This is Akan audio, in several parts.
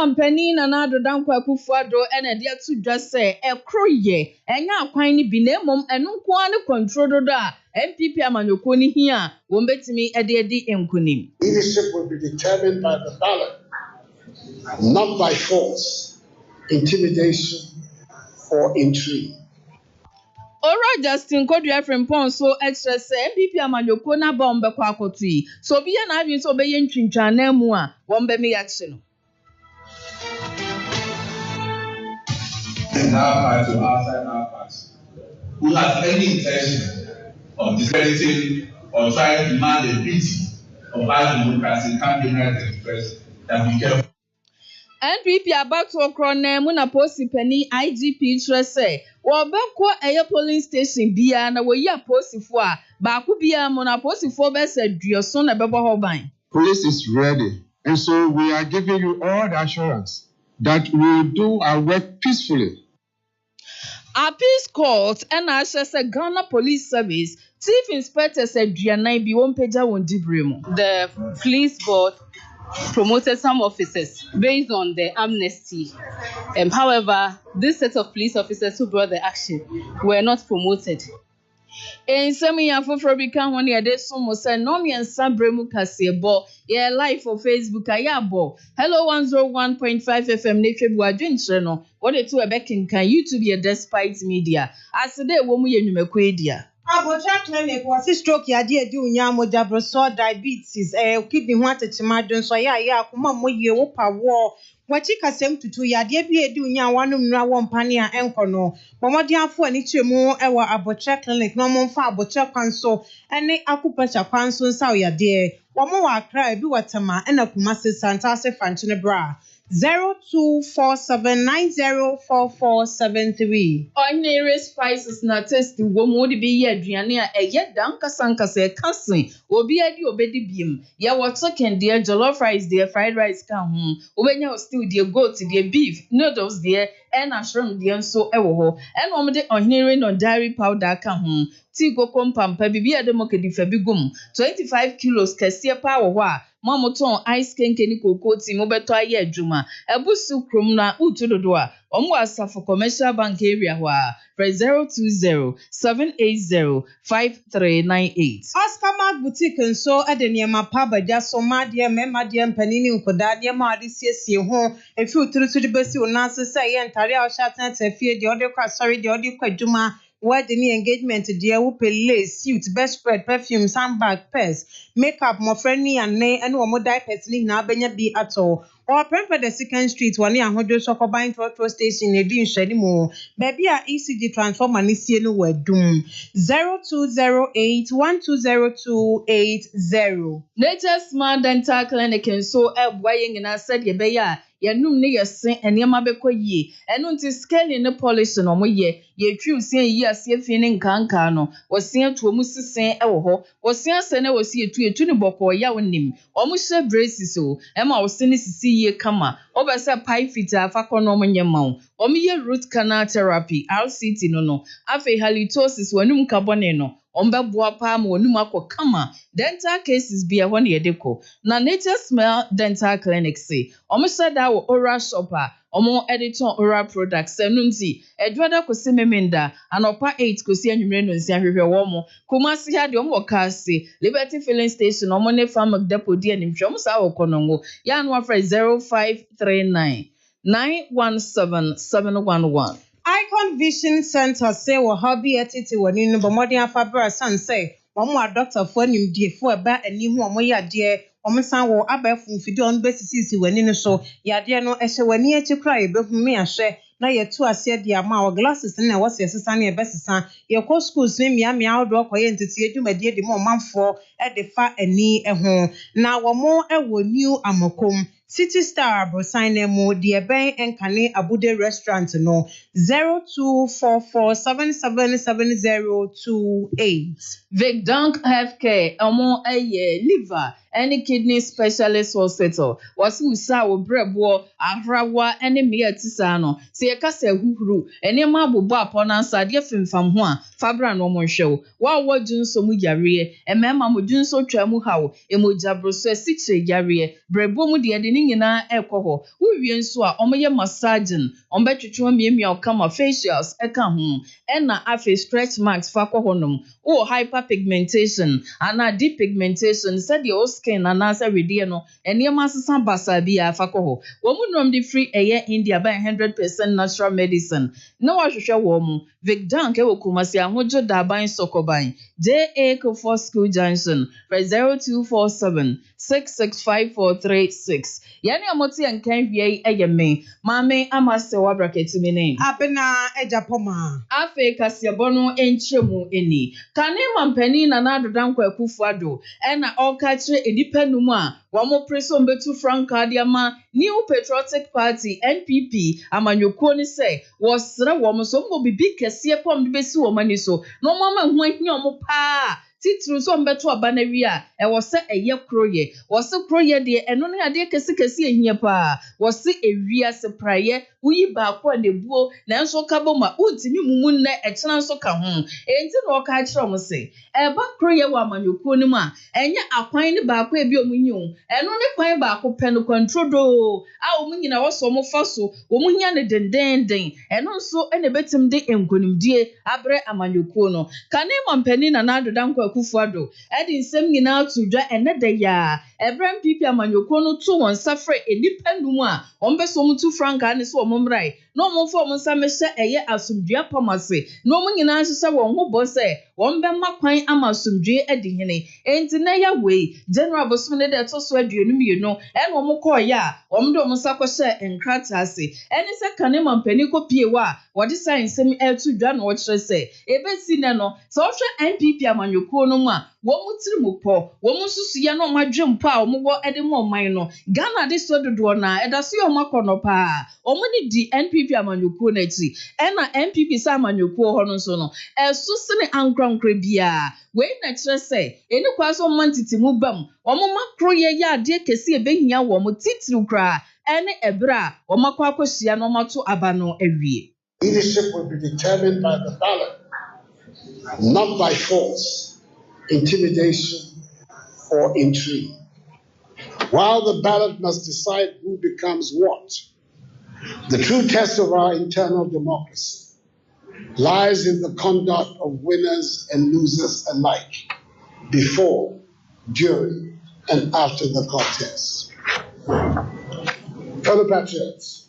mampani na na adodan kwakufu ado ena dia to just say ekroye enya akwan ni bi na mom eno nko an control do a MPP amanyoko ni hia wo betimi edi enkunim. Leadership will be determined by the ballot, not by force, intimidation, or intrigue. Ora Justin Kodua Frimpon so extra say MPP amanyoko na ba ombekwa akotui so bi ya na adwin so be ye ntwintwan na mu a wo mbe me action. And our party or outside our party who has any intention of discrediting or trying to demand the beauty of our democracy can be united first that we care. NPP about to okrona mu na posi pani IGP tre say wo bekọ eye polling station bia na wo yi aposifo a ba ku bia mu na aposifo be se duoso na bebo ho ban. Police is ready, and so we are giving you all the assurance that we will do our work peacefully. Appeals Court and Ashese Ghana Police Service Chief Inspector said Dianai bi won peja won dibremu. The police board promoted some officers based on the amnesty. However, this set of police officers who brought the action were not promoted. In some year for become one year, there's some say no me and some bremu kasebo. Yeah, live for Facebook. Ayabo. HELLO101.5FM. Nature Buadwin channel. What the two Bekin can YouTube your despite media. As today, woman you mequedia. Abocha clinic was a stroke ya dear do nyamo jabroso diabetes kidney wanted to madon so ya kuma mo ye wopa war wachika sem tutu ya dear be do nya wanum nra won pania enko no momodiafo ani chemu ewa abocha clinic no mo fa abocha kwanso ene akupacha kwanso nsa ya dear womo wa akra bi watama ena kuma se santa se fanchine bra 0247904473. Ordinary spices na test wo mo de be ye aduane a eye dan kasankasa kasin obi adi obedi biem ye water can there jollof rice there fried rice kan ho obenya stew there goat there beef noodles there and shrimp there nso ewo ho and wo de ordinary no dairy powder kan ho tea cocoa pampa bibi ademokedi fa bigum 25 kilos kase pa wo ho a mamoton ice kenkeni cocoa tea mo beto aye adwuma ebusu krom na utudodo a omo asafo commercial bank area ho a 020-780-5398 Oscar Mark Boutique nso edeniema pa baja so madie memade mpanini nkoda de ma ade siesie ho efi uturutu de besi onase say ye ntare a shatan tafie de ode kwa sorry de ode kwa dwuma wedding engagement dear whoop lace suit best spread perfume handbag purse makeup mo friendly and wo diapers ni na benya bi ato or prepare the second street one ahodo sokoban petrol station e di nhwani mu baby a ECG transformer ni sie no wadum 0208120280 Nature Smart Dental Clinic nso ebwa yengina said ye be ya yanum ne yesen enema bekoyie eno nti scale ne polish no mo ye twi sen yi ase afi ne nkanka no wosen to mu sisen ewo ho wosen ase na wosi etu ne boko ya wonim omo hye braces o ema wosen sisi ye kama obese pie fit afa no mo nyema omo ye root canal therapy RCT no afi halitosis wanum carbon no ombeboa pa ma onum akokama dental cases bia ho ne yedeko na Nature Smart Dental Clinic say omo sada wo oral shopper omo editor oral products enunti edwada kosi memenda anopa 8 kosi anwumre no nsia hwehwe wo mo kumasi ha de omo kase Liberty Filling Station omo ne farm depot di animhwe omo sa wo konongo ya no afre 0539 917711 Icon Vision Center say wo hobby etiti woni no bomodi afabra san say omo a doctor for nim die fo eba ani hu omo yade omo san wo abafu mfidi on besisi wani no so yade no ehye wani echi kra ebehu me ahwe na yetu ase de ama wo glasses na wo se sesa na ebesesa ye ko schools ne mia odo koye ntiti edwumadie de mo manfo e de fa ani eho na wo mo ewo new amokom City Star Brosign mo de ben enkane abude restaurant no 0244777028 Vicdunk Healthcare, liver, any kidney specialist hospital. Was who saw brebo, ahrawa, any mere tisano. See a case huru, any mabu upon answer, dear film from one, Fabra no more show. While what doing so mujari, and mamma mujun so tramu how, emujabro so sitre yari, brebo mudi edining in our alcohol, who we swa, omoya massaging, on better to me or come facials, eka home, and na afe stretch marks fako honum, or hyperpigmentation, and a deep pigmentation, said your skin and answer ridiano, and your master basa be a fako. Woman from the free air India by 100% natural medicine. No, I should show woman. Vicdunk Ewokumasi Mojo Dabain Sokobain, J.A. Kofor School Junction, for 0247 6654336. Yani Amoti and Kenvie Ayame, Mame Amaste Wabraketi Mine. Abena Ejapoma. Afe Kasiabono Enchemu Eni. Kanema Penny Nanado Dankwe Kufuado, and all catcher Edipenduma, Wamo Preso Betu Frankadiama, New Patriotic Party, NPP, Amanyokoni say, was the woman so will be big as see upon the best woman so. No mama went no more pa. Titru so mbeto abanawia e wo se eye kroye wo se kroye de eno ne ade kesi ehia pa wo se ewia se praye uyi ba kwa nebuo na nso kaboma untimi mumu ne etena nso ka ho enti na o ka kire mo se e ba kroye wa amanyokuo ni mu a enya akwan ne ba kwa ebi omunyi o eno ne kwan ba ko pe no kontrodo a omunyina wo so mo fa so omunya ne dendenden eno nso ene betim de enkonimdie abre amanyokuo no kane mampani na adodankwa Kufuado, Eddie Semina to dra another ya. Ebram Pipi Amanyokono 2 1 suffer a nipenduma, Ombesum 2 franc and so mumrai. No more for Monsamesha a year as some dear pomasi. No one in answer one who bosse, one bema quine amasum dear Eddie Henny. Ain't in a way, General Bosmane that also you know, and one more call ya, Omdo Mosakosha and Kratasi. And it's a canem penico piewa, what is saying semi air to done what she say. Ebe sinano, so NPP Amanyoko. No ma womutiri mupo womususu ya no madwem pa omwo edemo man no Ghana de so dodo na edaso yo makono pa omuni di NPP amanyoko na ti ena NPP sa amanyoko ho no so no esu sene ankrankra bia we na kire se eni kwaso mantiti mu bam omoma kroye ya de kesi ebehia wo mo titiri kra ene ebra omakwa akosia no mato abano awie. Leadership will be determined by the ballot, not by force, intimidation, or intrigue. While the ballot must decide who becomes what, the true test of our internal democracy lies in the conduct of winners and losers alike, before, during, and after the contest. Fellow patriots,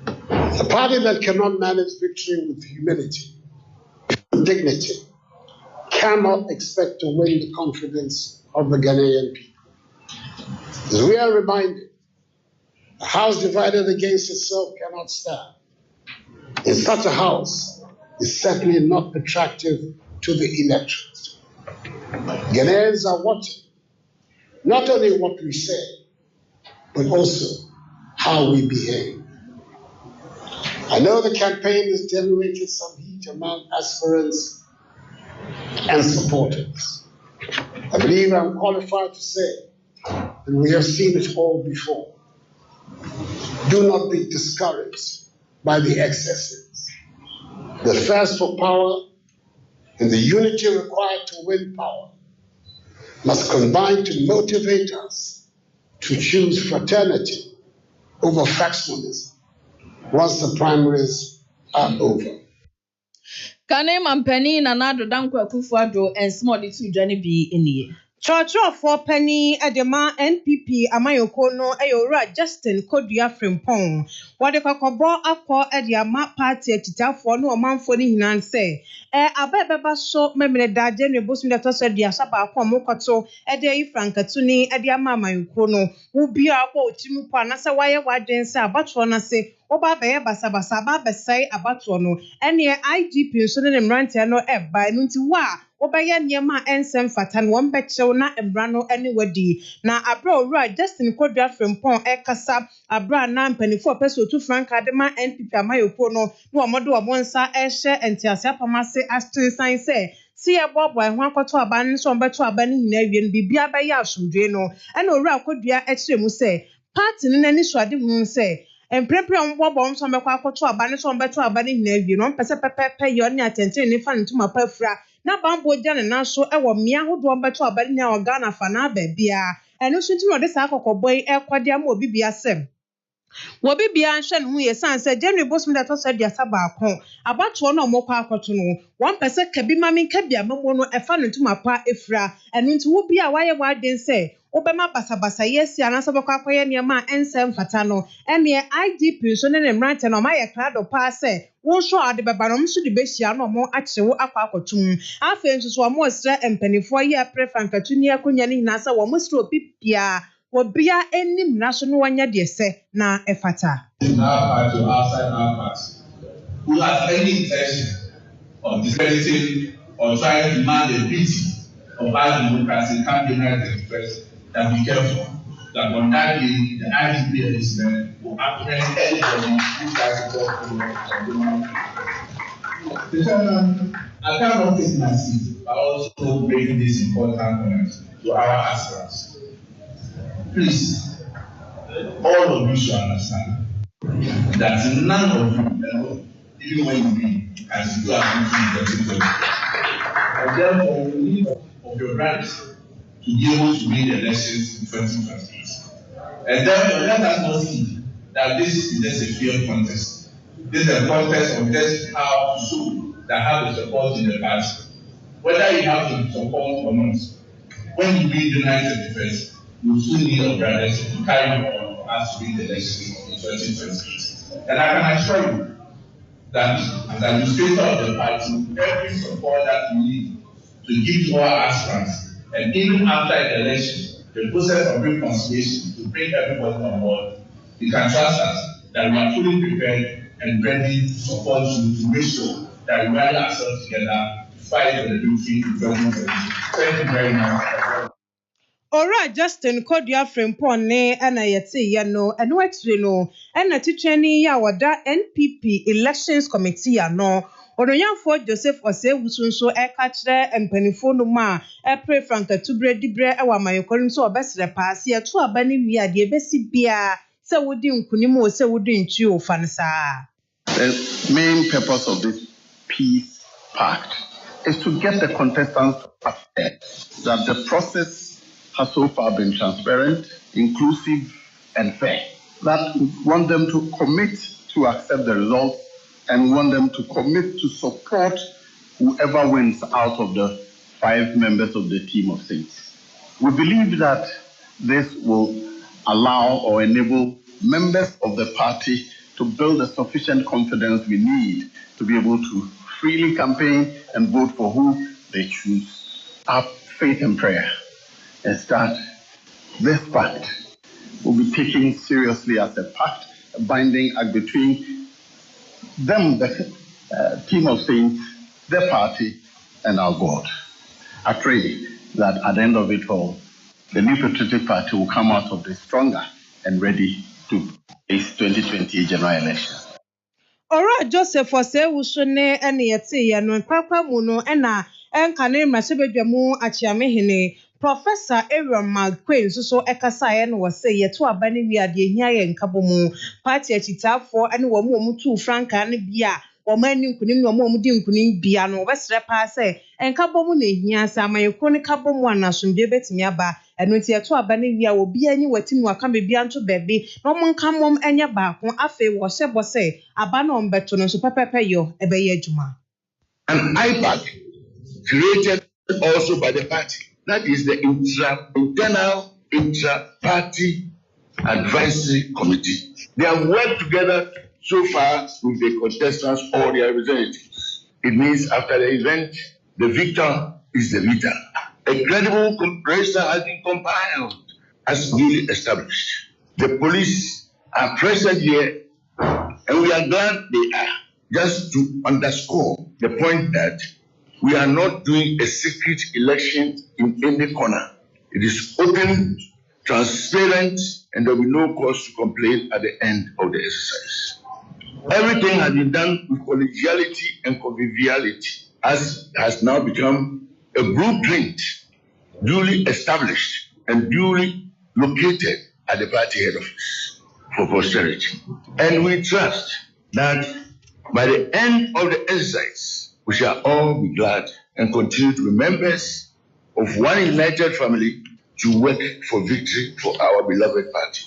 a party that cannot manage victory with humility, dignity, cannot expect to win the confidence of the Ghanaian people. As we are reminded, a house divided against itself cannot stand. In such a house is certainly not attractive to the electorate. Ghanaians are watching not only what we say, but also how we behave. I know the campaign has generated some heat among aspirants and supporters. I believe I'm qualified to say that we have seen it all before. Do not be discouraged by the excesses. The thirst for power and the unity required to win power must combine to motivate us to choose fraternity over factionalism once the primaries are over. Kane mampani na adodankwa Kufuado and small little Johnny B in here. Church for penny edema NPP amayoko no eyora Justin Kodua Frimpong. Wade kwakobo akọ ediama party atitafo no omanfo ni hinan se abebeba so memene da January bosu de to so dia saba akọ mokoto ede yi frankatuni ediama amayoko no wo bia akọ otimi po na se waye wadwen se abatro na se oba beye basabasa ba besai abatro no ene IGP nso ne mrantia no eba nti wa obaya niema ensem fatan won bechew na embrano anywadi na abra owura Justin Kodua Frimpong ekasa abra na mpanifo peso tu franka de ma NPP amayoko no omodo omonsa ehye entiase apamase astin san se See a bob by one quarter aban, so better abaning in avian, be by Yashumdreno, and Ora could be extreme say, parts in any swadi moon say. And prepare on bombs on the quarter to abaning so better abaning in avian, on Pay your attention if I to my perfra. Na bambo jan and now so ewo mia who do better abaning our Ghana fana bebia. And no shooting on this alcohol boy, air quadiam will be a sem. Wobi bia nhwe no ye san say January bosom that was dia saba akon abato no mokwa akoto no one person kabi mami kabia mamo no efa no ntuma pa efra enu nti wo bia waye waden say obema basabasa yes anasa bokwa akoye niam ensem fata no ene IGP so ne mrante no maye krado pa say wo so ade beba no mso de behia no mo akyewo akwa akotum afa nso so mo sra empanifo ye prefankatu ni akonya ni na sa wo mo sro bibia Wobia enim naso no wanya de se na efata. In our party or outside our party, who has any intention of discrediting or trying to man the beauty of our democracy can be united first, that be careful. That on that day, the IGP and his men will apprehend anybody who tries to talk to them. The chairman, I cannot take my seat, but also bring this important comment to our aspirants. Please, all of you should understand that none of you, even when you be, as you are in and therefore you need of your rights to be able to win the elections in 2028. And therefore, let us not see that this is just a fair contest. This is a contest of just how to show that have the support in the party. Whether you have the support or not, when you win the 9th you still need your brothers to carry on for us to win the election in 2028. And I can assure you that as administrator of the party, every support that we need to give to our aspirants, and even after the election, the process of reconciliation to bring everybody on board, you can trust us that we are fully prepared and ready to support you to make sure that we rally ourselves together to fight for the victory in 2028. Thank you very much. Ora Justin Kodia Frimpon ne ana yete ye no eno atire no ena titwani ya wada NPP Elections Committee ya no Odoyanfo Joseph Osewusu nso eka kire empanifo no ma pray franka tubre dibre ewa mayekori nso obesre paase ye to aba ne wi ade besi bia se wodi nkunim o se wodi ntwi o fansa. The main purpose of this peace pact is to get the contestants upset that the process has so far been transparent, inclusive, and fair. That we want them to commit to accept the results and want them to commit to support whoever wins out of the 5 members of the team of saints. We believe that this will allow or enable members of the party to build the sufficient confidence we need to be able to freely campaign and vote for who they choose. Our faith and prayer is that this pact will be taken seriously as a pact, a binding act between them, the team of saints, the party, and our God. I pray that at the end of it all, the New Patriotic Party will come out of this stronger and ready to face 2020 general election. Ora Joseph Osewusu ne ene yete ye no kwakwa mu no ena enka ne mrasebedwamu achiamehene Professor Aaron McQueen so ekasa no wase yeto aba ne wi ade ehia ye nkabomu party achitafo ene wo mu tu franka ne bia wo mani nkunim no mo di nkunim bia no obesre pa se enkabomu na ehia sa amayeko ne kabomu anasombe betimi aba eno ti yeto aba ne wi a obi anyi watinu aka me bia nto bebe no mo nkamom enye baako afi wo hyebo se aba no mbeto no so pepepe yo ebeye adwuma. An IPAC created also by the party. That is the internal intra-party advisory committee. They have worked together so far with the contestants or their representatives. It means after the event, the victor is the leader. A credible register has been compiled as newly established. The police are present here, and we are glad they are, just to underscore the point that we are not doing a secret election in any corner. It is open, transparent, and there will be no cause to complain at the end of the exercise. Everything has been done with collegiality and conviviality. has now become a blueprint duly established and duly located at the party head office for posterity. And we trust that by the end of the exercise, we shall all be glad and continue to be members of one united family to work for victory for our beloved party.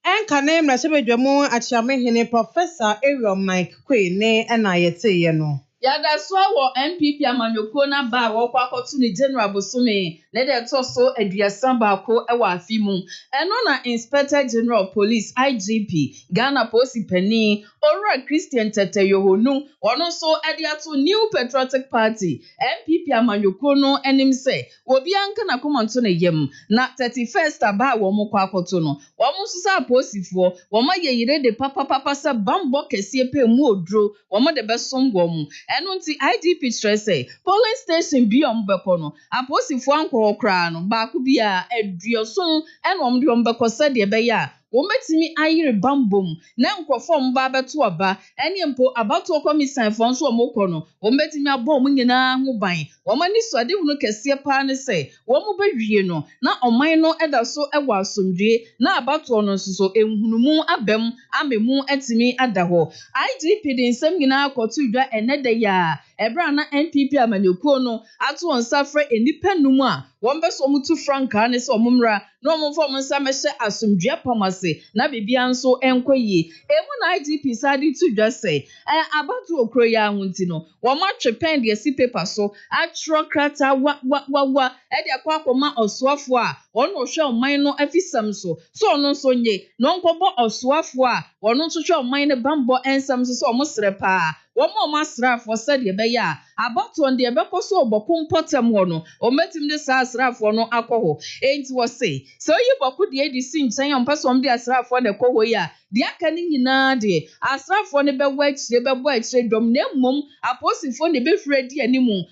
Akan mrasebedwamu achiamehene Professor Ariel Mike Kwene na yete no. Yada so wo MPP amanyoko na ba wo kwakotu ni General Bosome na de to so aduasan ba ko e wa afi mu eno na Inspector General of Police IGP Ghana Police Penny Ora Christian Tete Yohonu wono so e de ato New Patriotic Party MPP amanyoko no enim se obi anka na komanto na yem na 31st aba wo mo kwakotu no wo mo so sa posifo wo ma yeyire de papa sa bambo kese pe mu odro wo mo de besom wo mu eno nti IDP stress polling station bi ombeko no aposifo anko okra no ba ku bia aduoson eno omde ombeko sade be ya wometimi ayire bambom na nkofo mba beto oba ene mpo abato commission fonso omoko no wometimi abo mu nyina ho ban womani suade hunu kese pa ne se womo bewie no na oman no eda so ewa asomdwe na abato no nso enhunumu abem amemu etimi adaho IGP din nsem nyina akoto dwa enede ya ebra na NPP amanyoko no ato onsafre enipa numu a wombeso mutu franka ne se omumra no omfo monsa mehye asomdwe pamase na bibia nso enkoyi emu na IGP sadi tu dwa se abato okro ya ahunti no womatwe pen de si paper so atro krata wa ede akwa osuafo a ono hwe oman no afisam so ono nso nye no nkobo osuafo a ono nso hwe oman ne bambo ensam so omosre pa womo masrafo sade be ya abato nde bekoso oboko mpotem ho no ometim de sa asrafo no akoho enti wo se so yiboku de edisi nchen ompasom de asrafo ne koho ya de aka ni nyina de asrafo ne bewo achire dom na mmom aposifo ne befre di animu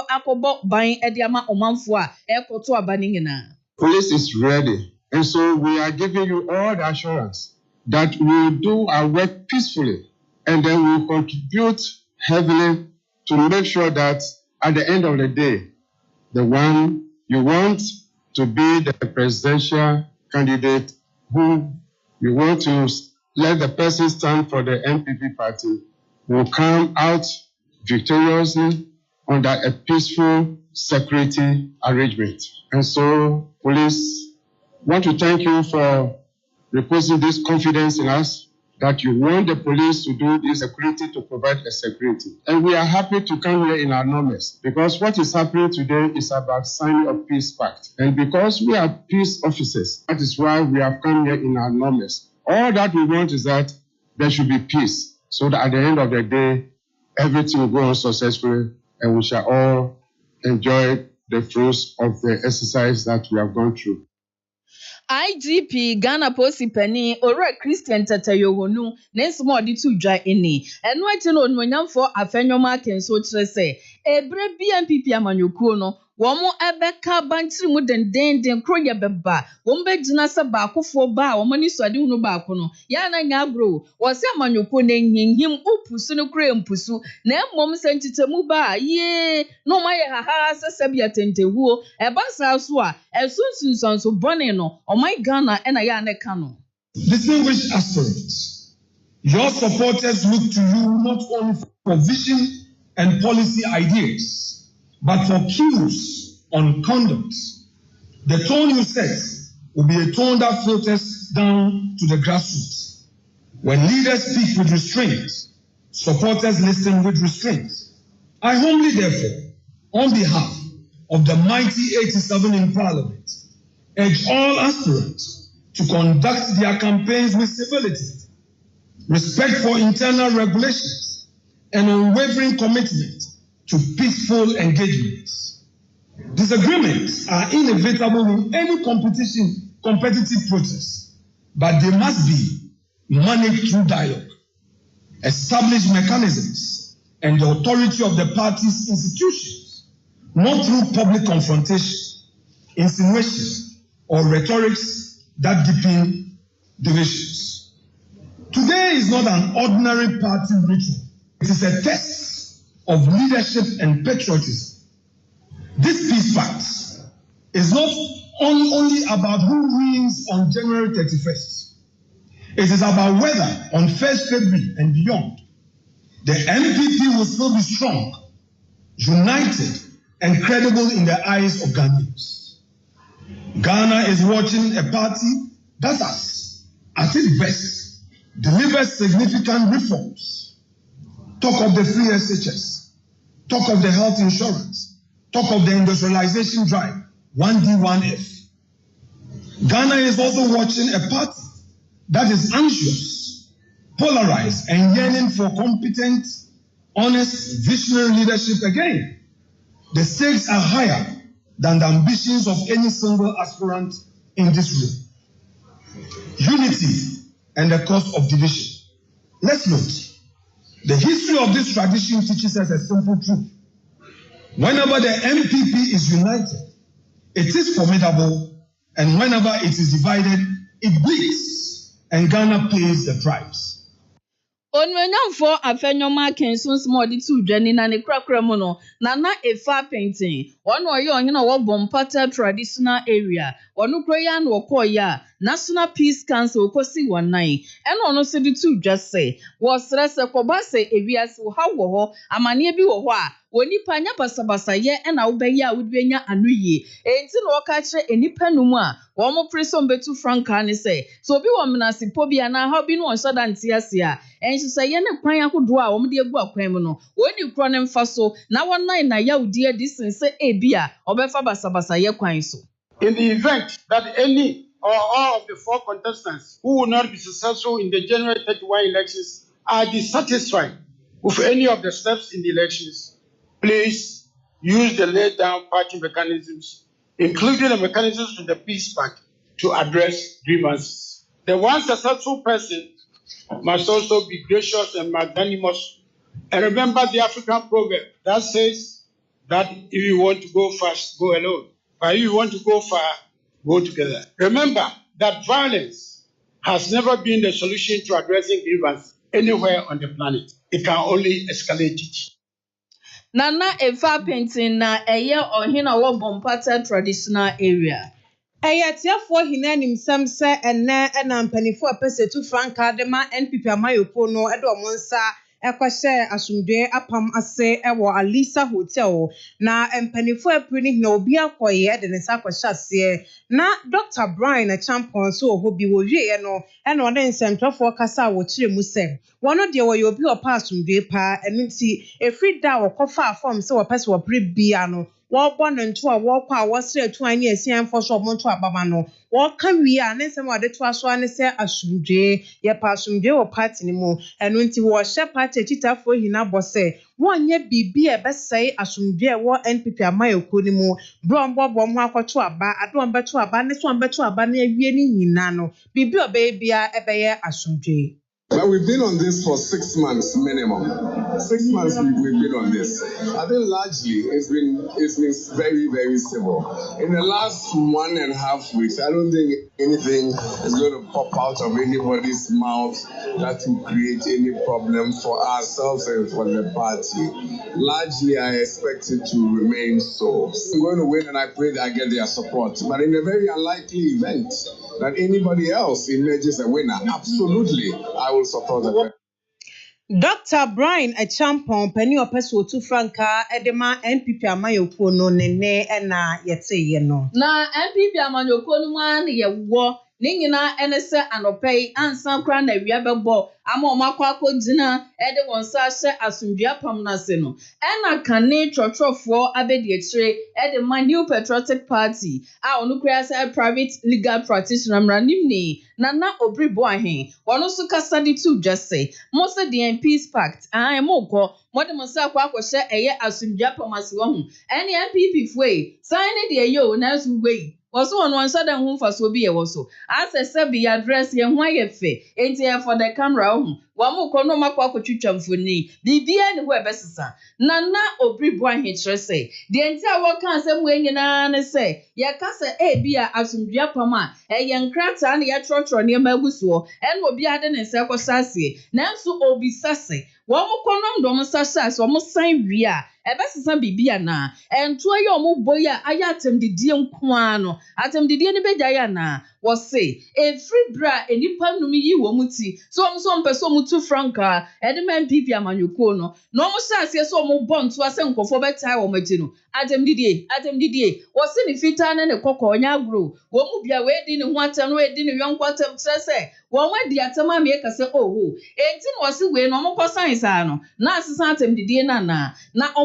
akobo ban ede ama omanfo a ekoto aba ni nyina. Police is ready, and so we are giving you all the assurance that we will do our work peacefully, and then we will contribute heavily to make sure that at the end of the day, the one you want to be the presidential candidate who you want to let the person stand for the MPP party will come out victoriously under a peaceful security arrangement. And so, police, want to thank you for reposing this confidence in us that you want the police to do this security, to provide a security. And we are happy to come here in our numbers because what is happening today is about signing a peace pact. And because we are peace officers, that is why we have come here in our numbers. All that we want is that there should be peace so that at the end of the day, everything will go on successfully and we shall all enjoy the fruits of the exercise that we have gone through. IGP Ghana Police Penny Ora Christian Tete Yohonu Nesmo odi tu dwa eni eno ache no onwanyamfo afenwoma kenso kire se ebre BNPP amanyoko no womo ebeka bantiri mu dendenden kroye beba wombe gina se ba akofo ba womani suade hunu ba akono ya na nya agro wose amanyoko na nyinhim upusu no kure mpusu na emmom sentitemu ba ye no maye haha sesebia tentehuo eba sa so a esunsunsanso bone no my Ghana and I am Akan. Distinguished aspirants, your supporters look to you not only for vision and policy ideas, but for cues on conduct. The tone you set will be a tone that filters down to the grassroots. When leaders speak with restraint, supporters listen with restraint. I humbly, therefore, on behalf of the mighty 87 in Parliament, urge all aspirants to conduct their campaigns with civility, respect for internal regulations, and unwavering commitment to peaceful engagements. Disagreements are inevitable in any competitive process, but they must be managed through dialogue, establish mechanisms, and the authority of the party's institutions, not through public confrontation, insinuation, or rhetorics that deepen divisions. Today is not an ordinary party ritual. It is a test of leadership and patriotism. This peace pact is not only about who wins on January 31st. It is about whether on 1st February and beyond, the MPP will still be strong, united, and credible in the eyes of Ghanaians. Ghana is watching a party that has, at its best, delivered significant reforms. Talk of the free SHS, talk of the health insurance, talk of the industrialization drive, 1D, 1F. Ghana is also watching a party that is anxious, polarized, and yearning for competent, honest, visionary leadership again. The stakes are higher than the ambitions of any single aspirant in this room. Unity and the cause of division. Let's note, the history of this tradition teaches us a simple truth. Whenever the MPP is united, it is formidable, and whenever it is divided, it bleeds, and Ghana pays the price. Onwenyanfo afenyoma kensun small di tu dwani na ne krakra mu no na efa painting ono oye ohina wo bompata traditional area onu kroya na okoya National Peace Council kosi wonnan eno ono se di tu dwase wo srese kobase ewiase wo hawo ho amane bi wo ho a wonipa nya basabasa ye na wo beyi a wo benya anuye enti na wo ka kire enipa numu a wo mo presom betu franka ne se so obi wo menase po bia na ha bi no onsoda ntiase a enhyehyɛ ye ne kwan akodo a wo mo de egu akwan mu no woni kro ne mfa so na wonnan na yawdi adi sense ebia obefa basabasa ye kwan so. In the event that any or all of the four contestants who will not be successful in the January 31 elections are dissatisfied with any of the steps in the elections, please use the laid down party mechanisms, including the mechanisms in the peace pact, to address grievances. The one successful person must also be gracious and magnanimous. And remember the African proverb that says that if you want to go fast, go alone. But if you want to go far, go together. Remember that violence has never been the solution to addressing grievance anywhere on the planet. It can only escalate it. Nana efa painting na eye ohina wo bompata traditional area. Tiafo hina nimsam se enne mpanifo apesetu franka de ma NPP amayopo no edo monsa ekwahye asumdwe apam ase ewo Alisa Hotel na mpanifo aprini na obi akoye de ne sakwahye ase na Dr. Brian Champon so obi wo wie no ena ode nsentofo kasa wo kire mu se wono de wo obi opa asumdwe pa enu nti efri da wo kofa form se wo pese wo pre bia no wo bono nto a wo kwa wo sre atu ani asian fo so mo nto ababa no wo ka wi a ne se mo de to aso ane se asumdwe ye pa asumdwe wo party ni mu enu nti wo hye party chitafo hina bose wonye bibi e besai asumdwe wo NPP amayoko ni mu brombo bom ho akoto aba adom beto aba ne so beto aba na awie ni nyina no bibi obe bia ebeye asumdwe. But we've been on this for 6 months minimum. 6 months we've been on this. I think largely it's been very, very civil. In the last 1.5 weeks, I don't think anything is going to pop out of anybody's mouth that will create any problem for ourselves and for the party. Largely, I expect it to remain so. I'm going to win and I pray that I get their support. But in a very unlikely event that anybody else emerges a winner, absolutely, I will support them. Dr. Brian Champon penny opeso to franka edema NPP amayopo no nene na yete ye no. Na NPP amayopo no man ye wo ne nyina enese anopei ansan kra na wia bebo ama omakwa akodina ede wonsa hye asundua pam na se no ena kane chotrofo abedi ekire ede man New Patriotic Party a onu kra say private legal practitioner mranimni nana obribo ahen wono so kasa di tu just say mo se the peace pact mo ko mode mo sa kwa akohye eye asundua pam ase wo hu ene MPP foi sign de yo na su we was one sudden home for so be a also. As a sabi address ye why fe, ain't here for the camera. Wamu kono makwa kuchuchamfuni, Bibia and Webessa. Nana obri boy hitrese. The entire work can some way and say, Yakasa bia asumdia pama, a young crata and ya trotro near Mabusuo, and will be added in Sako Sassi, Nansu obi sassy. Wamu konom domusasas, almost sign via. Ebesa bibia na entoa ye omo boya ayatem de die nkoano atem de die ne begaya na wo se efri bra enipa num yi wo muti so omo pese omutu franka edema pipi amanyuko no no omo sase so omo bonto ase nkofo betai wo magi no atem didie wo se ni fita ne kokko onya agro wo mu bia we di ne ho atem no we di ne yonko atem trese wo wadi atem ame ka se oho enti no wo se we no omo science ano na asesa atem didie na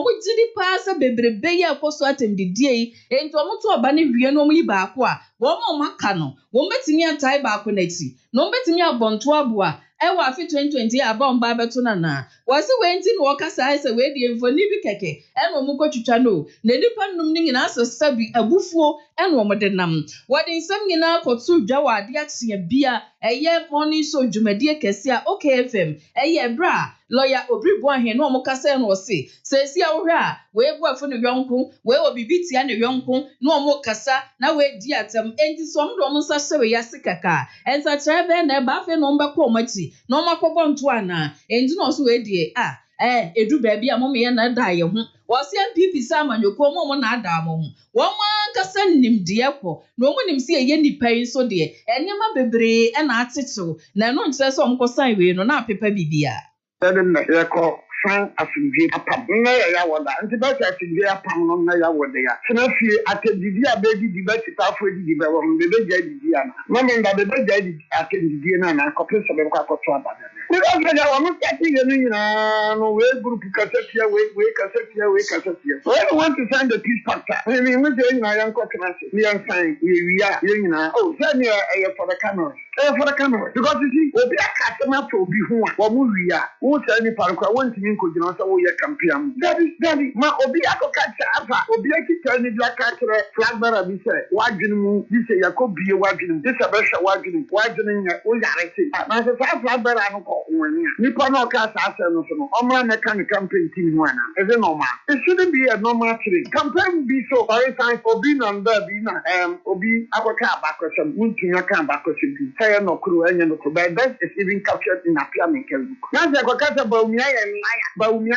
Jidi pass a bebrebe ya koso atem didie enti omuto oba ne wie no yi baako a wo ma maka no wo metimi atai baako nati no metimi abonto aboa ewa afi 2020 aba mba beto na wase wenti no kasa ise we die mfoni bi keke eno mu kotwitwa no na nipa num ni nyina asesa bi abufuo eno mo de nam wade nsam nyina kotu dwa wa ade atia bia eye morning so dwumadie kese a OKFM eye bra lawyer obribo ahen no mo kasa no se sesi a wo hwe a we bu afo no yonko we obibiti a no yonko no mo kasa na we di atem enti so mo do mo sa hwe ya sikaka ensa trebe na ba fe no mbekọ machi no makọbọ nto ana enti no so we die edu baabi a mo me na da ye ho wo se MPP sa amanyoko mo na ada mo ho wo ma kasa nimde ko no mo nim se ye nipa yin so de enyema bebre na atetew na no nkyere so mo kosan we no na pepa bibia Fan afinje apam na ya woda nti ba cha afinje apam no na ya woda ya tena fie atedidi abedi di ba tafo di ba wo mbebe ja didi ana no me nda bebe ja didi atedidi na na kopese be kwa koto abada ni ga ga wa mo tati ye ni na no we group kasetia we kasetia we want to send the peace factor I mean we dey na yan ko kenase ni yan sign we are ye nyina oh say ni for the camera because you see obi akatema to obi ho a wo mu wi a wo say ni parko won timi ko gina so wo ye campaign daddy ma obi akoka afa obi akita ni bia ka kire flag bearer bi say wadwene mu bi say yakobie wadwene bi say be hwa wadwene nya wo yare ti na say flag bearer no ko woni ni pa no ka sa ase no so no omra na kan campaign team ho ana is it normal it shouldn't be a normal thing campaign be so for instance obi number bi na obi akoka abakosem muntun aka abakosem bi say no kru anya no kru but that is even captured in appear maker na say akoka baumia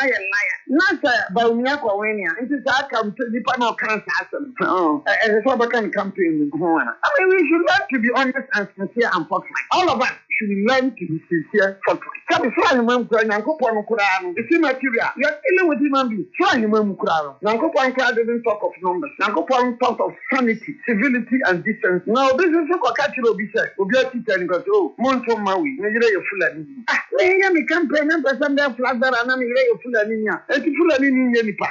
ye liar na say baumia ko weni nti sa campaign ni pa no kan sa ase no so abakan campaign ho ana I mean we should learn to be honest and sincere and forthright all of us should learn to be sincere forthright kabi so anyman kura nyankopon no kura no it's material you are dealing with human beings so anyman kura no nyankopon kura didn't talk of numbers nyankopon talk of sanity civility and decency now this is what kakiro bi say obi atita ni go so monto mawi na yire ye fulani me ya mi campaign na person da flag bearer na mi yire ye fulani nya eti fulani ni nya nipa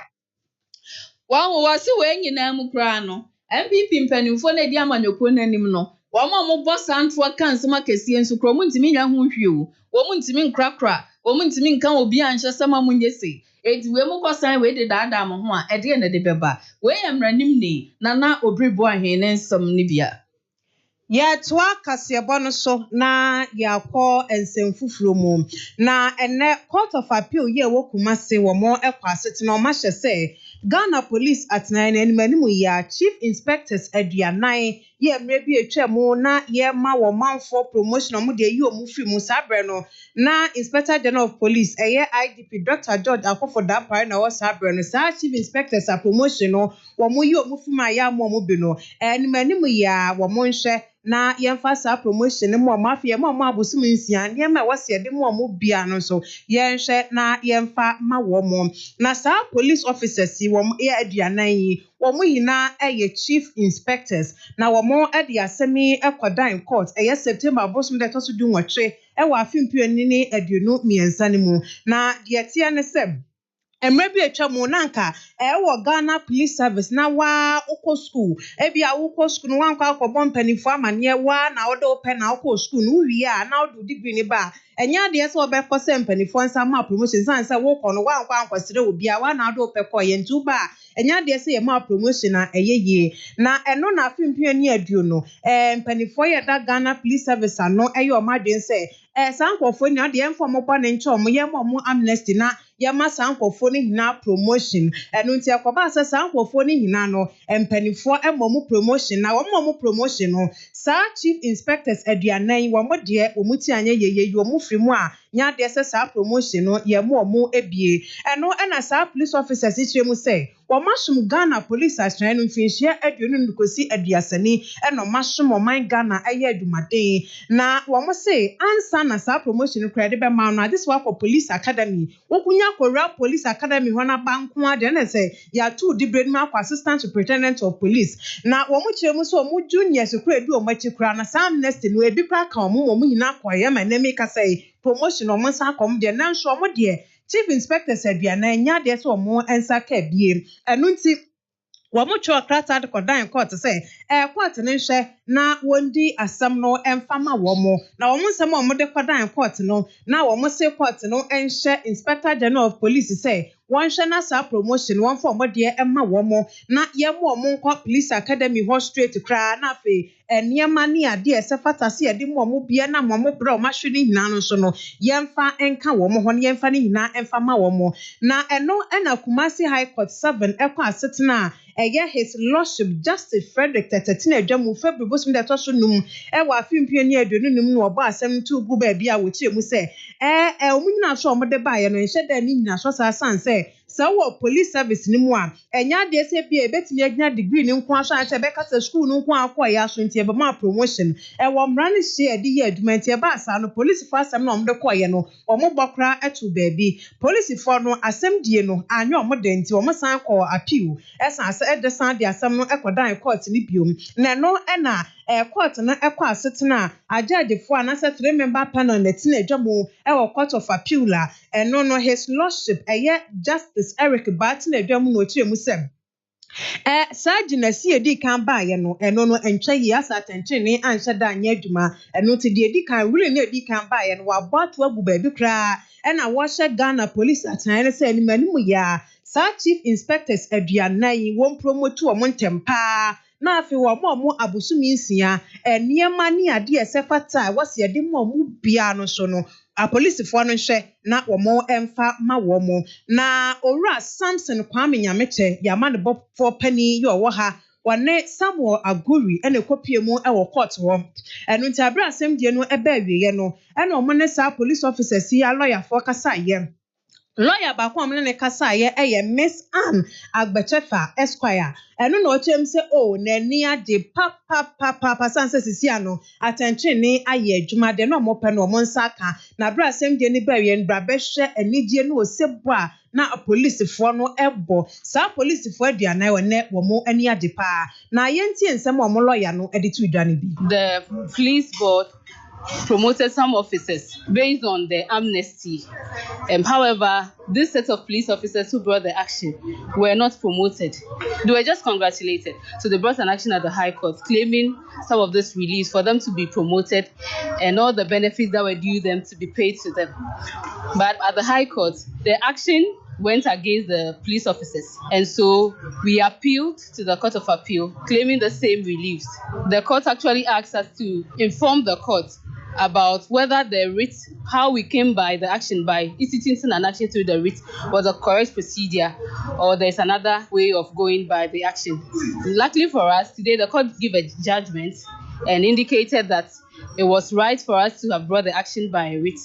Wawo wasi we nyina mu kura no MPP mpanimfo na di amanyoko nanim no Wama mo boss antwa kan sema kesie nso kro muntimi nya ho hwie o wo muntimi nkrakra wo muntimi nkan obi anhye sema munyese edi we mu kosan we de daada mo ho a ede na de beba we yamranim ni na obribo ahen ne nsam ni bia ya toa kasebo no so na yakọ ensemfufuro mu na ene court of appeal ye wo Kumasi wo mo ekwasete na o ma hye se Ghana Police at 9 animanimu ya Chief Inspectors aduanan ye mre bi etwa mu na ye ma wo manfo promotion mu de yi o mu fi mu sabre no na Inspector General of Police eye IGP Dr. George Akofo-Dampare na wo sabre no sa Chief Inspectors a promotion no wo mu yi o mu fi ma ya mo mu bi no animanimu ya wo mo nhwe na yemfa sa promotion mu amafia mu abusum nsia ne ma wase de mu bia no so yenhwe na yemfa ma wo mo na sa police officers wo e aduanan yi wo mu yina eye Chief Inspectors na wo mo e de asemi ekodan court eye September abosum de to so du nwotwe e wa afimpio ni aduonu miensa ne mu na de tie ne sem Emre bi etwa mu nanka wo Ghana Police Service na wa ukọ school ebi a ukọ school no wankọ akọbọ mpanifo amane wa na odo open na ukọ school no wi a na odo degree ne ba enya de se obekọ se mpanifo nsa ma promotion san se wo kọ no wankọ ankwasire obi a wa na odo opekọ ye ntu ba enya de se ye ma promotion na eyeye na eno na afimpia ni aduo no mpanifo ye da Ghana Police Service ano eye o madwen se sankofo ni ade enfo mo ba ne nche o mo ye mo amnesty na yama sankofo ni hina promotion enu nti akoba asa sankofo ni hina no empanifo emomu promotion na womu promotion no sa chief inspectors aduanan wo mo de omuti anye yeye yo mu firi mu a nya de sa promotion no ye mu ebie eno na sa police officers ichiremu say wo mashum Ghana police asran no mfinhia aduonu ndukosi aduasani eno mashum oman Ghana aye adumaden na wo mo say ansa na sa promotion kra de be ma no this wa for police academy wokunya Kora Police Academy hona banku ade na say ya two dibred ma assistant superintendent of police na wo mu chiremu so mu juniors kura edu o machi kura na sam next no ebi kura ka wo mu hina kwaye ma na make say promotion o mo sa kom de na nso mo de chief inspector aduana nya de so mo ensa ka bie enu nti Wamu chwa krata de kodan court say court ne hwe na wondi asam no emfama womo na womu nsam omo de kodan court no na womu se court no enhwe inspector general of police say one shana sa promotion one for modie emma womo na yemu omo nko police academy ho straight kra na fe eniema ni ade esefata se ade mo omo bia na mo bra o mahwe hina no so no yemfa enka womo ho yemfa ni hina emfama womo na eno na Kumasi High Court 7 ekwa asetena his lordship Justice Frederick Tetetina adwamu February bosum de toso num wa afimpie ni aduonu num no oba asem tu gu ba bia wo chie mu se omunyina so omode ba ye no nhye da ni nyina so sa san se wo police service ni mu a enya de se bia ebetimi agina degree ni nko aso ante be kasa school no nko akọ ya so ntie be ma promotion wo mra ni hye de ye adwuma ntie ba asa no police for asem no omde kọ ye no omo bokra etu baabi police for no asem die no anyo omode ntie omo san kọ appeal esa edesan de asem no ekodan court ni biom na no na court na ekwa asetena ajadefo anasa 3 member panel na tina adwamu court of appeal la no his lordship Justice Eric Barton adwamu no chiremu sem Sajina si edi kan ba ye no eno no entwa yi asa attention ni anhye da anya adwuma eno ti de edi kan wure ni edi kan ba ye no wa boato agu ba bi kra na wo hye Ghana police atan ne say ni manimu ya sa chief inspectors aduanan won promote wo ntempa na afi wo mo abusumi nsia eniema ni ade esefata wose ede mo bia no so no a police for no hwe na wo emfa ma wo na owura Samson Kwame Nyameche ya man bo for penny yo wo ha wane Samuel Aguri ene kopie mu court wo enu nti abra asem die no eba awiye no ene omo ne sa police officers ya lawyer for kasa ye lawyer ba kwa mne ne kasa ye Miss Ann Agbechefa Esquire enu no chem se na ni ade papa sanse sisi ano attention ni aye adwuma de no mo pe no mo nsaka na bra asem de ni ba wie bra be hwe anigye no osebo a na police for no ebo sa police for aduana wo mo ani ade pa na yentie nsem o mo lawyer no ede tu dwane bi. The police board promoted some officers based on the amnesty. However, this set of police officers who brought the action were not promoted. They were just congratulated. So they brought an action at the High Court claiming some of this release for them to be promoted and all the benefits that were due them to be paid to them. But at the High Court, the action went against the police officers. And so we appealed to the Court of Appeal, claiming the same reliefs. The court actually asked us to inform the court about whether the writ, how we came by the action by instituting an action through the writ was a correct procedure or there's another way of going by the action. Luckily for us, today the court gave a judgment and indicated that it was right for us to have brought the action by a writ.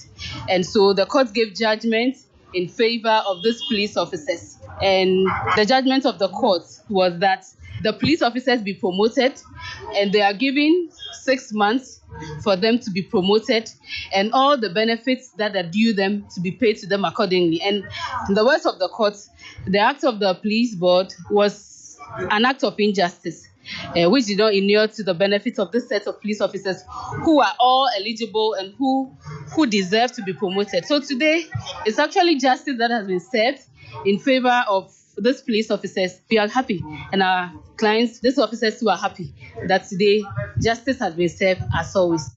And so the court gave judgment in favor of these police officers. And the judgment of the court was that the police officers be promoted and they are given 6 months for them to be promoted and all the benefits that are due them to be paid to them accordingly. And in the words of the court, the act of the police board was an act of injustice which did not inure to the benefit of this set of police officers who are all eligible and who deserve to be promoted. So today, it's actually justice that has been served in favor of these police officers. We are happy, and our clients, these officers who are happy that today justice has been served as always.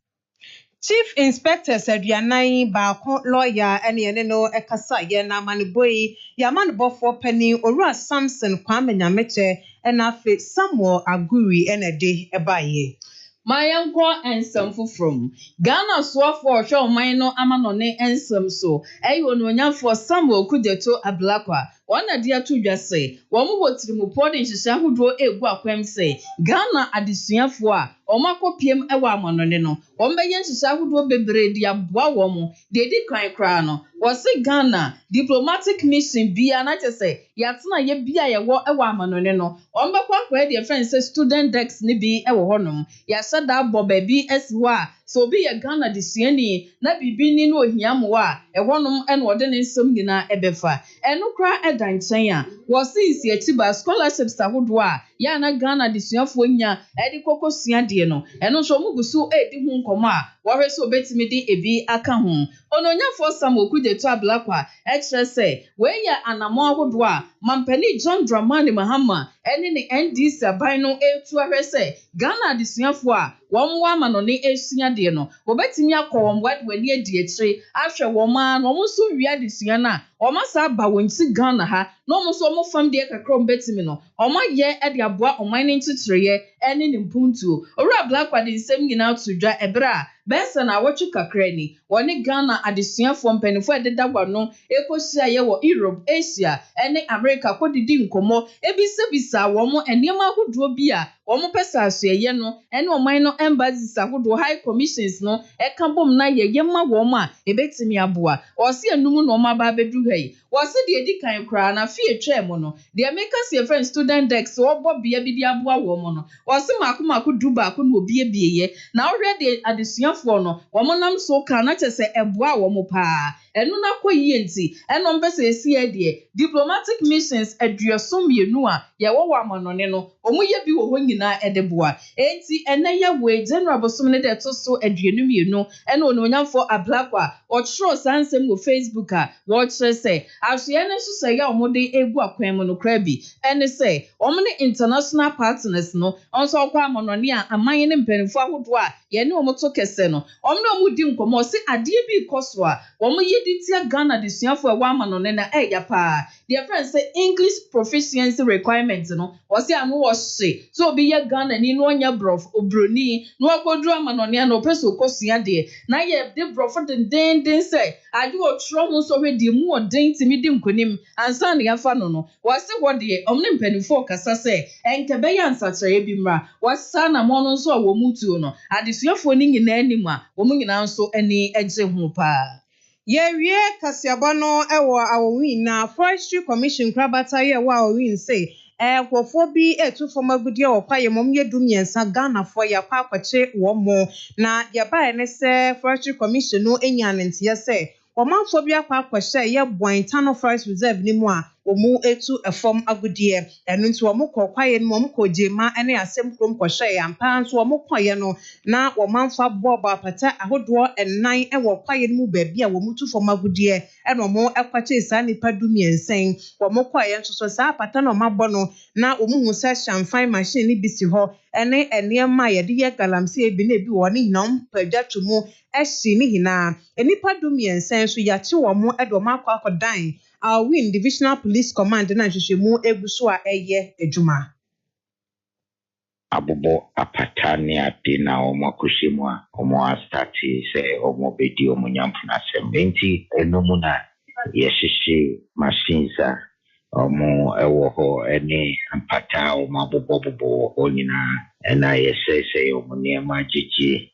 Chief Inspector said Yanai Bako lawyer and Yaneno Ekasa Yana Maniboi, Yaman for Penny, Ora Samson, Kwame Nyameche, and Afe Samuel Aguri and a day a baye. My uncle and some from Ghana swore for show minor amanone and some so. Ayononya for Samuel Kudeto Ablakwa. One idea to just say, one more to report in Shahudo a guaquem say, Ghana addition for Omako PM Ewa Mononeno. One bayan to Shahudo bebre dia boawomo, they did cry crano. Was say Ghana diplomatic mission be an say, Yatsna ye be a war Ewa Mononeno. Ombakwa where the friends say student decks nibi Ewa honum. Yasada Bobaby as wa. So be a Ghana disieni, na bibi no hiamwa, a one and ordinary sumina ebefa. And no cry a dancenya, was this ye tiba scholarships a woodwa, yana Ghana disiafonia, edikoko siadieno, and no shomugusu edi hun koma, where so bet me di ebi Akan. Ononya for some could the tablaqua, extra say, where ya anamwa woodwa, Mampeni John Dramani Mahama, and in the end this abino a to say, Ghana disiafwa. One woman on the Asia Dino, Robertinia call what when ye dear tree, after woman, almost so we are this yana, or massa bowing to Ghana ha, no more so more from the Akron Betimino, or my year at your bois or mining to tree, and in Puntu, or a black one is sending out to dry a bra, best and I watch you cranny, one Ghana at the Sia from Penny for the Dabano, Eco Shire or Europe, Asia, and America, what did you come more, Ebisa, one more, and Yama who drew beer, one more passage, yeno, and one minor embassies who high commissions no e kabom na ye yema woma e betimi aboa o se anum no ma ba bedu hai o se de edi kan kra na fie twem no de make us your friend student dex o bo bia bi di aboa wo mo no o se makomako du ba ko no obi ebieye na o hwe de adesuafo no wo mo nam so ka na chese eboa wo mo pa enu na koyie nti eno mbese esi de diplomatic missions aduasom yenu a ye wo wa manone no omu ye bi wo ho nyina edeboa enti ene ye we general bosomne de to so aduanum yenu eno ononyamfo ablakwa o tro sansem go Facebook a wo kire se ahye ne hye ya omode egu akwan mu no krabi ene se omne international partners no onso okwa amonone a amanye ne mpanifo ahodo a ye ne omoto kese no omne omudi nkomo se ade bi koso a omo ye tia Ghana disuafo ewa amanone na ya pa their friends say English proficiency requirements no wose anu wo hye so obi ye Ghana ni no onya brof obroni no akodru amanone na opeso kosua de na ye de brof den say ade wo tro ho so hwe de mu oden timi di nkonim ansa na yafa no wose wo de omne mpanifo kasa say enkebe ya nsachire bi mra wasa na mo no nso a wo mutu no adisuafo ni nyina anim a wo nyina nso ani egye ho pa. Yewie kasiabano ewo awowin na Forestry Commission krabata ye wa awowin say kwofo bi etu foma gudie okwaye mom yedum yensa Ghana fo ya kwa kwache wo mo na ye ba ne se Forestry Commission no enya ntie say omanfo bi akwa kwahye ye Bointano Forest Reserve ni mu a omu etu efom agudie enu nti omu kokwaye no omu kojema ene asem krom kwahye ya mpa nso omu kwaye no na omanfo bobo apata ahodo ennan ewo kwaye no mu baabi a omu tu fom agudie ene omu ekwache sa nipa dumiensen omu kwaye nso so sa apata no mabɔ no na omu hu sa shamfine machine ni bisi ho ene enema ye de ye galamse ebi na ebi wo ne hinom padwatumu ehyi ni hina enipa dumiensen so ya chi wo mu edo makwa akodan Win Divisional Police Command na hwehwemu eguso a eye adwuma abobo apatane ade na omakoshemu a omo astati se omo bedi omo nyamfu na sembenti enomu na yehyehe machines a omo ewo ho ene ampata omo abobo onyina ena yesese omo nema jeje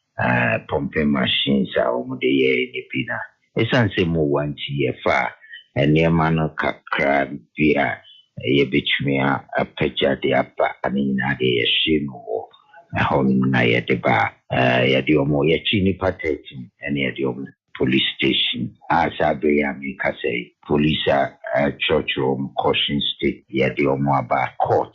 pumping machines a omo de ye ni bina esanse mo wanti yefa enema no kakra bia ye betwia apagya de apa anina de yeshino ahom na ye de ba ye de omo ye chini patetin ene ye de omo police station asabe ya mi kase police church room caution state ye de omo aba court.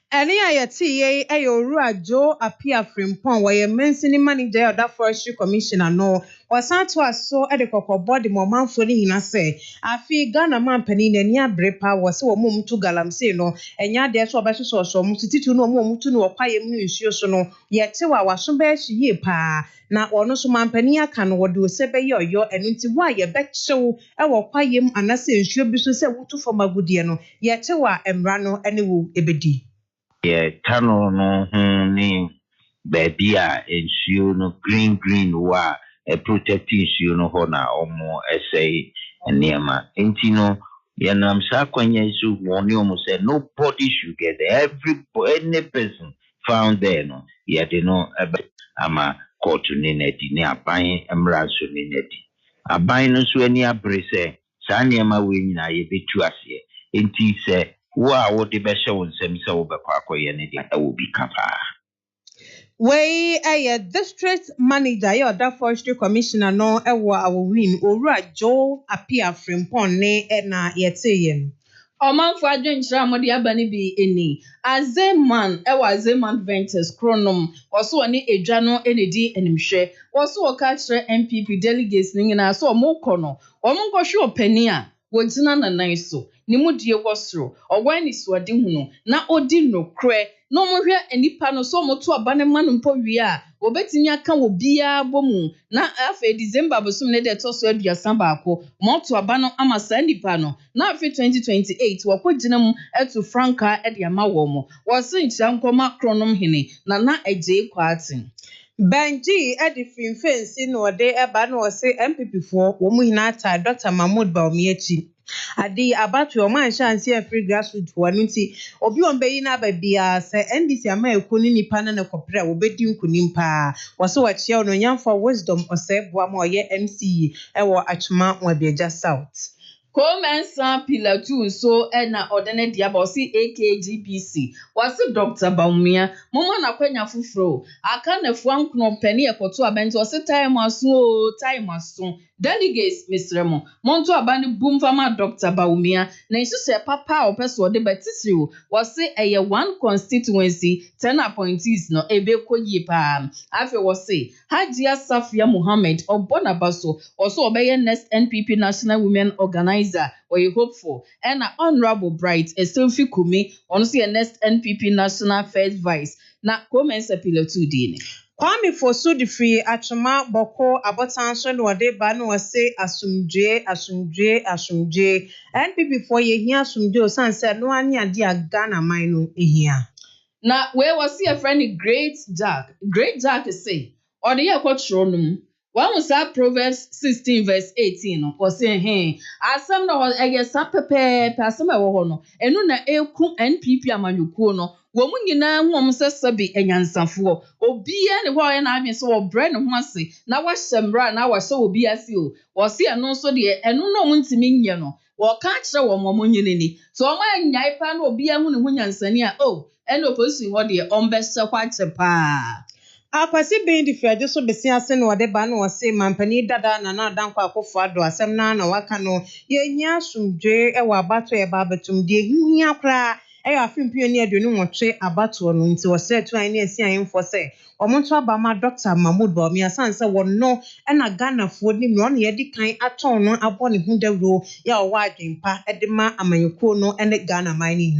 Ene a yeti ye owura Joe Apia Frimpon we mensini manager of that forestry commissioner no wasan to aso e de kokobɔ de momanfo ni nyina se afi Ghana man pani na ni abrepa wo se wo mumtu galamsey no enya de so obesoso mu tititu no mo mutu no kwayem no nsuo so no yete wa waso ba hye pa na ono so man pani aka no wo de osebe ye oyo enu nti wa ye bekyew e wo kwayem anase nsuo bi so se wutu fo magudie no yete wa emra no ene wo ebedi. Tano no ni baby a nsuo no green wa protecting nsuo no ho na omo essay niema enti no yanam sa kwanya isu woni omo say nobody should get there. Any person found there no yade no ama court ni nedi ni aban emra so ni nedi aban no so ani abre say sa niema we nyina ye betu ase enti say wa wo de be hye won sem se wo be kwakoye ne de wo bi kapa we a district manager ya that forestry commissioner no ewo awowin owura Joe Apia Frimpon ne na yeteye Omanfo adwenkyerɛ amode aba ne bi eni Azeman Azeman Ventures Kronom oso oni edwa no enedi enimhwɛ oso oka kyerɛ MPP delegates ne nyina so omokɔ no omonkɔhwe opani a wogina nanan so ni mudie wosoro ogwani suade hu no na odi nokre no mohwe enipa no so moto abane manu mpo wie a obetimi aka wo bia bomu na afa December bosum ne de toso aduasa baako moto abano amasa nipa no na afa 2028 wakogina mu etu franka e de ama wo mo wose nkyira nkoma kronom hene na eje kwatin Benji edi finfensi no de eba no se MPP fo wo mu hina ta Dr. Mahmoud Bawumiechi adi abatu o man chance e free grassroots wanu nti obi on be yi na ba bia se NDC ama ekoni nipa na kopre wo bedi nkunim pa wose wachia no nyamfa wisdom osebua ma oye MC e wo Achuma Wabeja South Komensa Pillar 2 so na odene diaba osi AKGBC wasi Dr. Bawumia mama na kwanya fufuro Akan efu ankono pani ekoto abenti osi time aso delegates misremo monto abani bumfama Dr. Bawumia na nhyehyɛ papa opeso de betisiu wasi eye one constituency 10 appointees no ebeko yi pa afi wasi Hajia Safia Muhammad obonabaso also obeye next NPP National Women Organizer or you hopeful and Honorable Bright Estelfi Kumi on see a next NPP National First Vice na Komensa Pillar 2 dini Kwame Fosu di free Achuma Boko abotanso no de ba no wase asumdwe NPP for ye hia asumdwe o sanse no ani ade Ghana man no ehia na we wase a friend Great Jack say or the yakotro no one was Proverbs 16 verse 18 no was saying asem no egesa pepe asem e wo ho no enu na eku NPP amanyukuo no wo mu nyina hom sesabi enyansafo obia ne ho ye na adwen so wo bre ne ho ase na wa hyemra na wa hye obi ase o wo se eno so de enu no mu ntimi nye no wo ka kire wo mo nyine ni so o ma nyai pa na obia hu ne ho nyansani a eno opposition ho de ombese kwa chepa Akwasi being the Fred so besi ase no de ba no wase mampani dada na dankwa akofo ado asem na waka no ye nya sumdwe e wa abato e ba betum de hia kra e ya fimpio ni aduonu nwotwe abato no nti wose tu an na esi an fo se omonto abama Dr. Mahmoud Bawumia sanse wonno e na Ghana fo ni no na ye di kan aton no abo ne hu dawro ya o wa adwempa e de ma amanyeko no e ne Ghana mine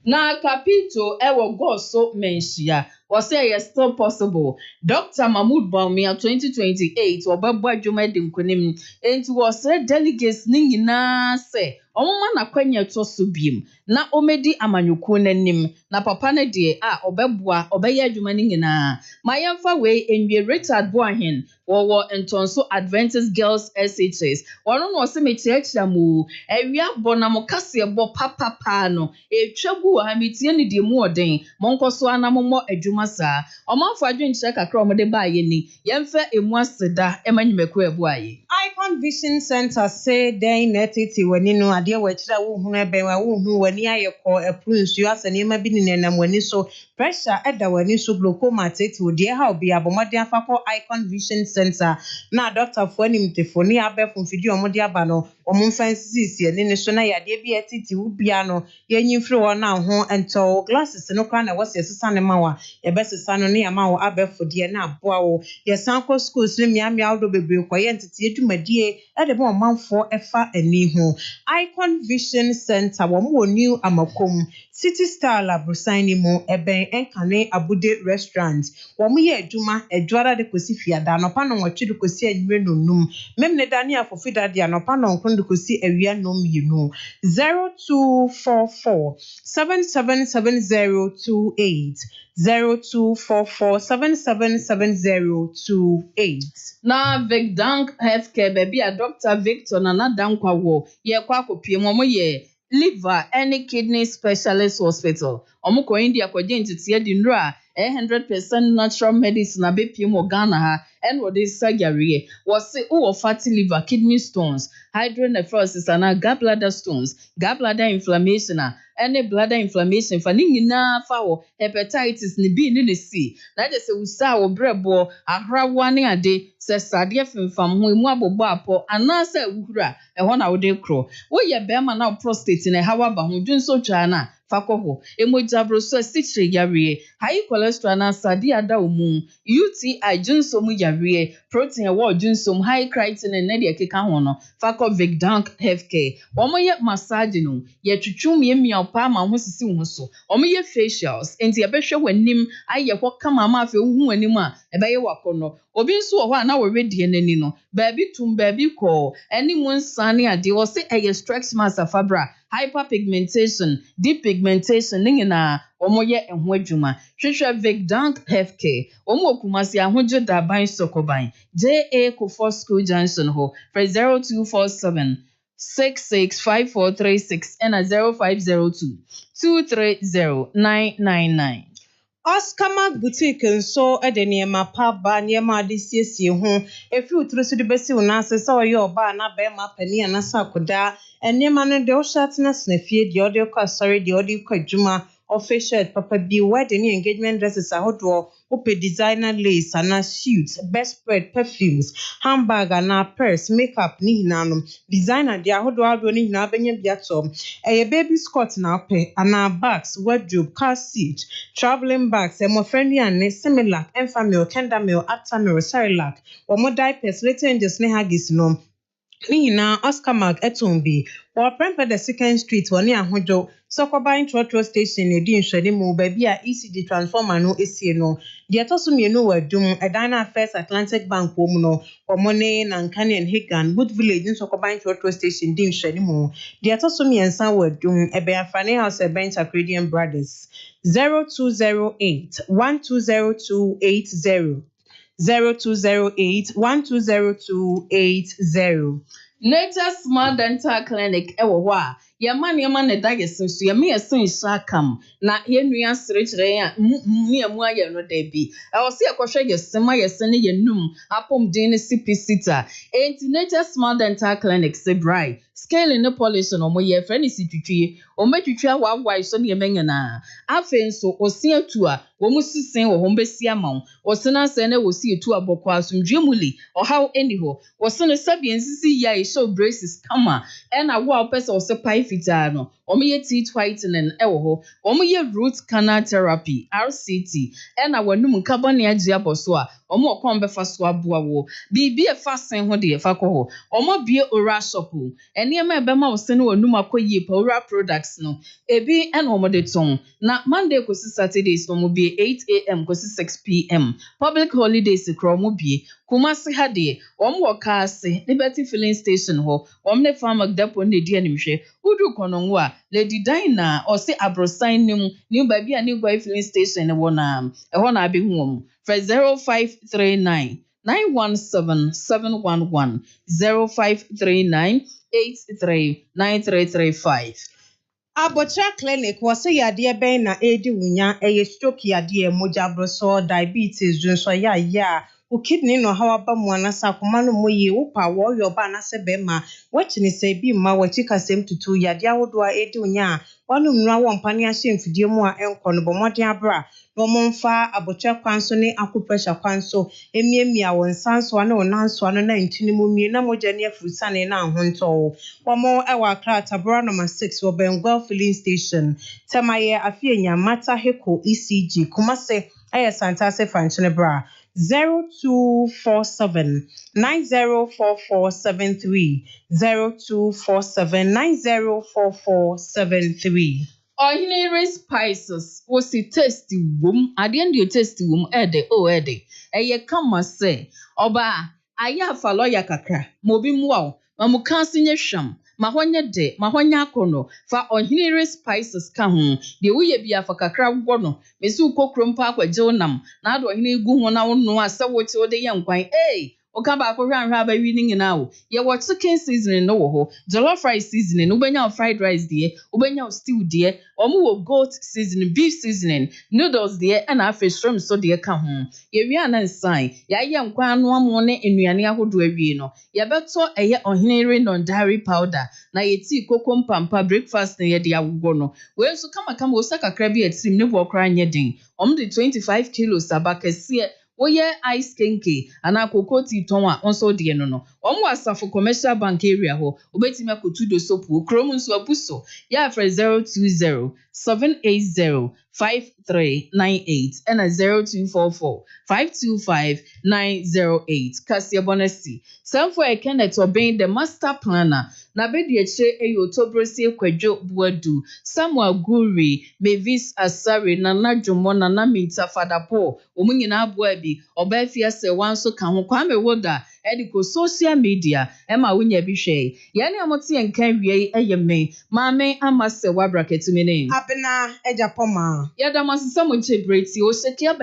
na capito ewo goso menshia was say still possible Dr. Mahmoud Bawumia 2028 obabwa adwuma de nkonim enti was delegates ni nyina se omoma na kwanya to so biem na omedi amanyuku nanim na papa na de obebua obeye adwuma ni nyina mayamfa we enwie Richard Boahen wo entonso Adventist Girls SHS wono no se mechiachia mu ewia bonam kase bo papa no etwagu ha metie ni de mu oden monkoso anammo adwuma saa omanfo adwenkyerɛ kakra omode baaye ni yemfa emu aseda emanyimeko ebuaye Icon Vision Center say they netiti wani no ade wa kyerɛ wo hu ebe wa wo hu wani ayekɔ eprusu asane ma bi ni nenam wani so pressure eda wani so glaucoma tete odi ha obi abomode afakɔ Icon Vision Center na Dr. Fuanim Tefoni abefo mfidi omode aba no wɔn mfa nsisi ani ne so na yadeɛ bi etiti wo bia no yɛnyi mfiri wɔn na ho ɛntɔ glasses no kora na wɔsɛ sesa ne ma wa yɛbɛsesa no ne yɛma wo abɛfodeɛ na aboa wo yɛsan kɔ schools no mmeammea wodo bebree kɔyɛ nteteɛ dwumadie ɛde ma ɔmanfoɔ ɛfa ani ho Icon Vision Center wɔn wɔ new amakom City Star Labrosan ni mu ɛbɛn ɛnkane abude restaurant wɔn yɛ adwuma adwara de kosi fiada no pa no wɔtwe de kosi anwere nonum memne dani afofi dade anɔpa no nkron de kosi awia nom yinu 0244 777028 0244777028 na Vicdank Healthcare baby a Dr. Victor Nana Dankwawo ye kwa kopie mo ye liver and kidney specialist hospital omukọ India kwaje ntete di nra 100% natural medicine abepie mo Ghana ha and what is surgery was say oh fatty liver kidney stones hydronephrosis and gallbladder stones gallbladder inflammation any bladder inflammation fa nyina fa wo hepatitis ni B ni C na je se usa wo brebo ahrawa ne ade se sade fimfam ho emu abobo apo anasa wuhura ehọ na wo de kro wo ye bema na prostate ne hawa ba ho dwunso twa na fakoho emojabro so sichire yare high cholesterol na sadi ada omu UTI junsom yare protein wo junsom high creatinine na de keka ho no fako Vicdank Healthcare omo ye massage no ye twetwum ye mia pa ma ho sisi ho so omo ye facials enti ye behwe wanim aye ho kama ma afi hu wanim a ebe ye wakono obi nso wo ho na wo redie nani no baabi tum baabi ko eni mu nsane ade wo se eye stress master fabra hyperpigmentation deep pigmentation ningina omoye ehwo adwuma hwehwe Vicdank Healthcare omo kumasi ahoje da ban sokoban JA Kofo School Junction ho for 0247 665436 and 0502 230999 Oscar Mark Boutique nso ede niema pa ba niema ade siesie ho efi uturu so de besi una asesa oye oba na be ma pani anasa akoda niema no de o shatna snafie de ode kwa sorry de ode kwa dwuma official papa bi wedding engagement dresses ahodo ope designer lace and suits best spread perfumes handbag and purse makeup ni hinano designer de ahodo ni hina benye biato baby skirt na ope and bags wardrobe car seat traveling bags mo friendly and similar enfamil kendamil actamil Cerelac or more diapers later in just ne hagis no Nina Oscar Mark Etumbi or Premper the Second Street one near Hojo Sokoba Trotro Station Edin Shedimu baby a ECD transformer no no the atosum no were doom a diner first Atlantic Bank womuno or Monet and Canyon Higan Wood Village in Sokoba Trotro Station Din Shedimu the atosum and son were doom a bear Fanny House a bench Acadian Brothers 0208 120280 0208-120280. Nature Smart Dental Clinic ewo ho a yema ne da yesin so yema yesin shakam na yenua serekere a mu aye no da bi e se ekohwe yesin ma yesin ne yenum apom din ne sipicita enti Nature Smart Dental Clinic se bright scale ne polish no mo ye friend si twitwie o matwitwa wa so ne yema nyana afen so osi atu a wo mu sisen wo hombesi ama wo sena se ne wo si etu abokọ asumdwemuli o haw eniho wo sene sabien sisi ya show braces kama ena wo opese wo se pai fita no o me ye teeth whitening ewo ho o me ye root canal therapy RCT ena wanum carbon agi aboso a o me okon be fa so aboa wo bibi e fa sen ho de e fa ko ho o mo bie oral shop ene ma be ma wo sene wanum akoyi pa oral products no ebi ena o mo de ton na Monday kosi Saturdays no mo bie 8 a.m. kosi 6 p.m. Public holidays kro mo bie Kumasi hade Wokase Liberty Filling Station ho ne farmer depo ne di animhwe udu kononwo a Lady Dina or say Abrosan nim new baby a new boy filling station wo na ho na abehu for 0539 917 0539 839335 Abotra Clinic was a yade ben na edi wunya stroke yade moja broso diabetes junso ya wo kidney no hawa ba mu anasa akoma no moye wo pa wo yo ba anase be ma wachini se bi ma wachi kasem tutu yade awodo a edi onya wanu nwa wo mpane ahye mfidie mu a enko no bomode abra no momfa abotre kwanso ne akupesha kwanso emiemia won sanso na onanso no na ntini mu mie na moja ne afurusane na ahonto womo ewa Accra Tabora number 6 wo Benguel filling station temaye afienya mata heko ECG Kumase aya Santase Fanchine bra 0247 904473 0247904473 Ordinary spices was a tasty womb. I didn't do tasty womb ede ede. Eye kama se oba aya fa lawyer kakra mobi muwa mamuka sinye sham mahonye de mahonye akono fa ordinary spices ka ho de woye bia fa kakra gwono mesi ukokrom pa akwaje onam na ado ohine egu ho na wonu asa wote ode ye nkwan Oka ba ko hwan hwa ba wi ni nyina o ye wo chicken seasoning no wo ho jollof rice seasoning ubenya fried rice de ubenya stew de omo wo goat seasoning beef seasoning noodles de na afi shrimp so de ka ho ye wi anansan ya ye nkwan anu amo ne enuane ahodo awie no ye beto eye ohenere non dairy powder na ye tea koko mpampa breakfast na ye de agogo no we nso kama wo sakakra bi atrim ne bo kra nye din de 25 kilos abakese Oye ice kenke ana kokoti tonwa onso de no omo asafo commercial bank area ho obetimi akotudo sopu krom nso abuso ya fra 020 780 5398 and 0244 525 908 Kasia Bonesi Sanfo Kenneth obeying the master planner na bedi eche eyo tobrosi kwadwo buadu Samuel Guri Mavis Asare na Najomo na Namita Fadapo omunyina aboa bi obafia se wanso ka ho Kwame Woda ediko social media ema wunya bi hwe yani amote enkan wie eyeme maame amase wa bracket mene abena ejapoma yada masesa mo chebreti o shekia